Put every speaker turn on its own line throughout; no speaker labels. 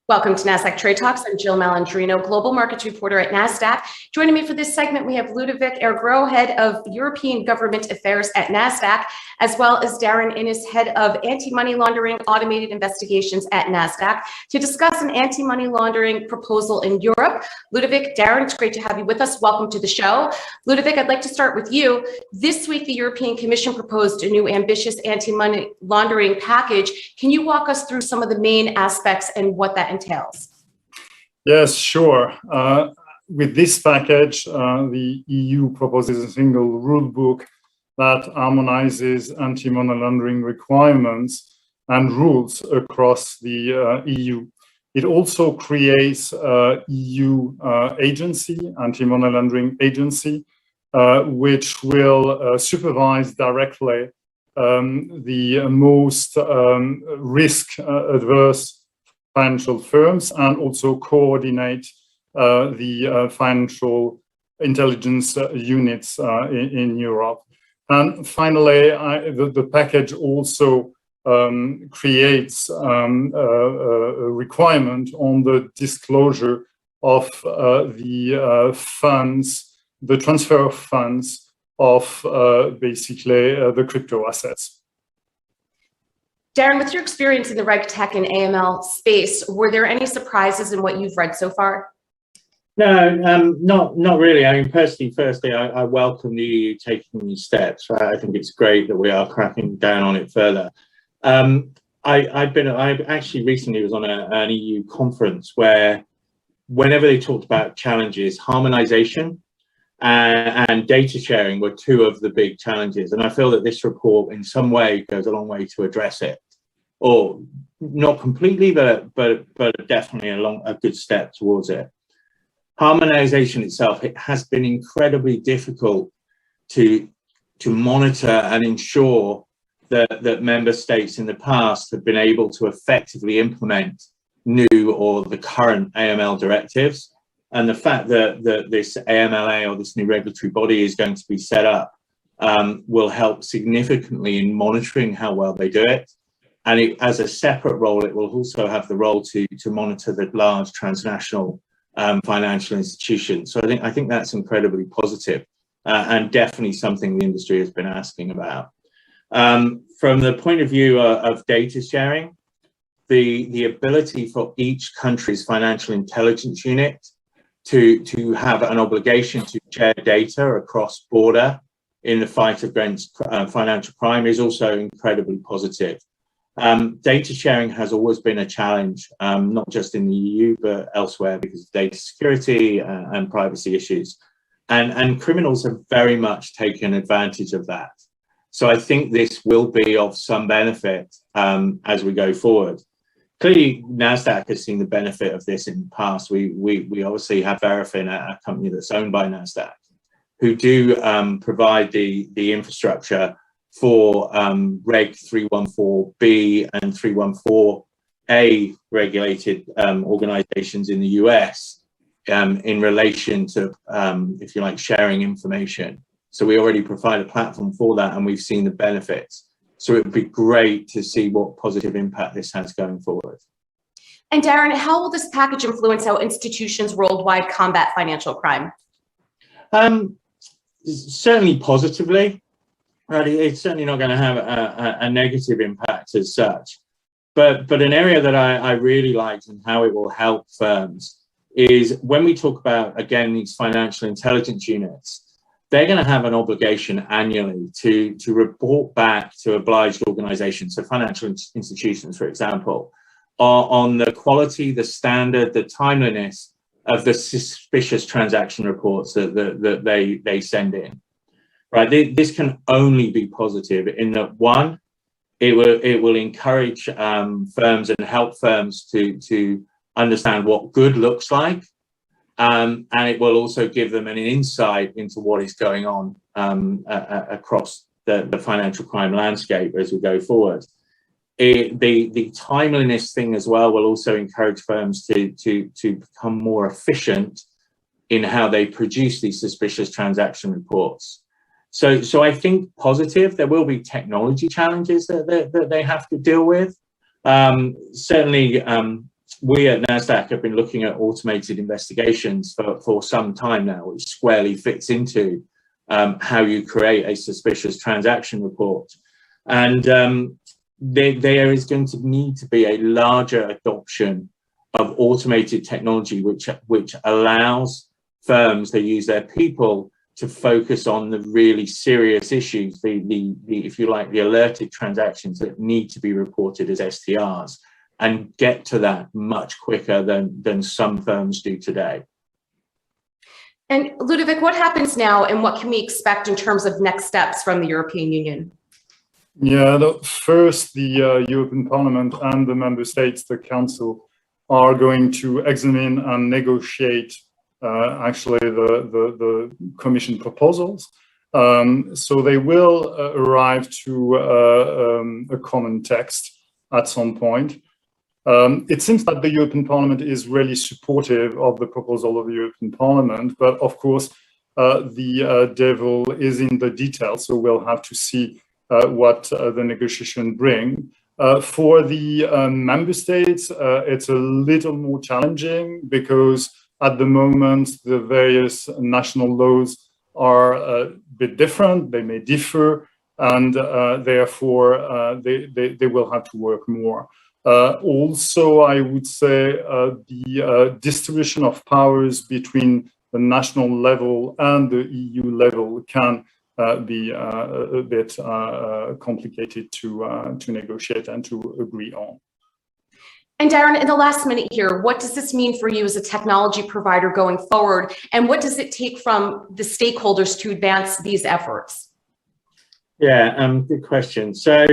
Welcome to Nasdaq Trade Talks. I'm Jill Malandrino, Global Markets Reporter at Nasdaq. Joining me for this segment, we have Ludovic, Aigrot, Head of European Government Affairs at Nasdaq, as well as Darren, Inness, Head of Anti-Money Laundering Automated Investigations at Nasdaq, to discuss an anti-money laundering proposal in Europe. Ludovic, Darren, it's great to have you with us. Welcome to the show. Ludovic, I'd like to start with you. This week, the European Commission proposed a new ambitious anti-money laundering package. Can you walk us through some of the main aspects and what that entails?
Yes, sure. With this package, the EU proposes a single rule book that harmonizes anti-money laundering requirements and rules across the EU. It also creates a EU agency, anti-money laundering agency, which will supervise directly the most risk-averse financial firms and also coordinate the financial intelligence units in Europe. And finally, the package also creates a requirement on the disclosure of the funds, the transfer of funds of basically the crypto assets.
Darren, with your experience in the reg tech and AML space, were there any surprises in what you've read so far?
No, not really. I mean, personally, firstly, I welcome the EU taking these steps. I think it's great that we are cracking down on it further. I actually recently was on an EU conference where, whenever they talked about challenges, harmonization and data sharing were two of the big challenges. And I feel that this report, in some way, goes a long way to address it. Or not completely, but definitely a good step towards it. Harmonization itself, it has been incredibly difficult to monitor and ensure that member states in the past have been able to effectively implement new or the current AML directives. And the fact that this AMLA, or this new regulatory body, is going to be set up will help significantly in monitoring how well they do it. And as a separate role, it will also have the role to monitor the large transnational financial institutions. So I think that's incredibly positive and definitely something the industry has been asking about. From the point of view of data sharing, the ability for each country's financial intelligence unit to have an obligation to share data across border in the fight against financial crime is also incredibly positive. Data sharing has always been a challenge, not just in the EU, but elsewhere, because of data security and privacy issues. And criminals have very much taken advantage of that. So I think this will be of some benefit as we go forward. Clearly, Nasdaq has seen the benefit of this in the past. We obviously have Verifin, a company that's owned by Nasdaq, who do provide the infrastructure for Reg 314B and 314A regulated organizations in the US in relation to, if you like, sharing information. So we already provide a platform for that, and we've seen the benefits. So it would be great to see what positive impact this has going forward.
And Darren, how will this package influence how institutions worldwide combat financial crime?
Certainly positively. Right, it's certainly not going to have a negative impact as such. But an area that I really liked and how it will help firms is when we talk about, again, these financial intelligence units, they're going to have an obligation annually to report back to obliged organizations, so financial institutions, for example, on the quality, the standard, the timeliness of the suspicious transaction reports that they send in. Right, this can only be positive in that, one, it will encourage firms and help firms to understand what good looks like, and it will also give them an insight into what is going on across the financial crime landscape as we go forward. The timeliness thing as well will also encourage firms to become more efficient in how they produce these suspicious transaction reports. So I think positive. There will be technology challenges that they have to deal with. Certainly, we at Nasdaq have been looking at automated investigations for some time now, which squarely fits into how you create a suspicious transaction report. And there is going to need to be a larger adoption of automated technology, which allows firms to use their people to focus on the really serious issues, the if you like, the alerted transactions that need to be reported as STRs, and get to that much quicker than some firms do today.
And Ludovic, what happens now and what can we expect in terms of next steps from the European Union?
Yeah, first, the European Parliament and the member states, the Council, are going to examine and negotiate actually the Commission proposals. So they will arrive to a common text at some point. It seems that the European Parliament is really supportive of the proposal of the European Parliament, but of course, the devil is in the details, so we'll have to see what the negotiation bring. For the member states, it's a little more challenging because at the moment, the various national laws are a bit different, they may differ, and therefore they will have to work more. Also, I would say the distribution of powers between the national level and the EU level can be a bit complicated to negotiate and to agree on.
And Darren, in the last minute here, what does this mean for you as a technology provider going forward? And what does it take from the stakeholders to advance these efforts? Yeah,
good question. So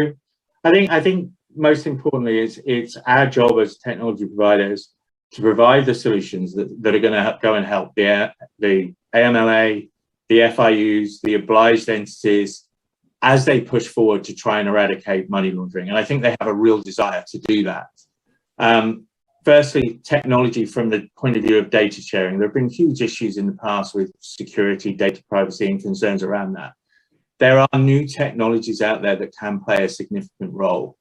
I think most importantly is it's our job as technology providers to provide the solutions that are going to go and help the AMLA, the FIUs, the obliged entities, as they push forward to try and eradicate money laundering. And I think they have a real desire to do that. Firstly, technology from the point of view of data sharing. There have been huge issues in the past with security, data privacy, and concerns around that. There are new technologies out there that can play a significant role.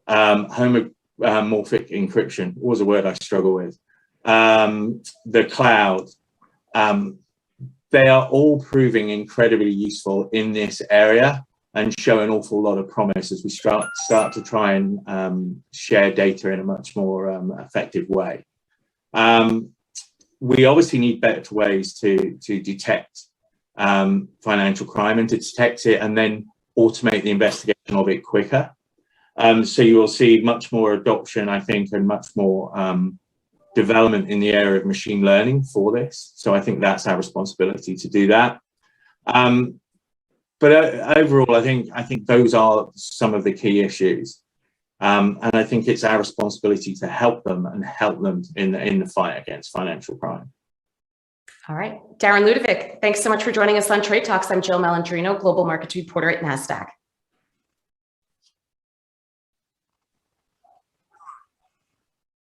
Homomorphic encryption was a word I struggle with. The cloud. They are all proving incredibly useful in this area and show an awful lot of promise as we start to try and share data in a much more effective way. We obviously need better ways to detect financial crime and to detect it and then automate the investigation of it quicker. So you will see much more adoption, I think, and much more development in the area of machine learning for this. So I think that's our responsibility to do that. But overall, I think those are some of the key issues. And I think it's our responsibility to help them in the fight against financial crime.
All right. Darren, Ludovic, thanks so much for joining us on Trade Talks. I'm Jill Malandrino, Global Markets Reporter at Nasdaq.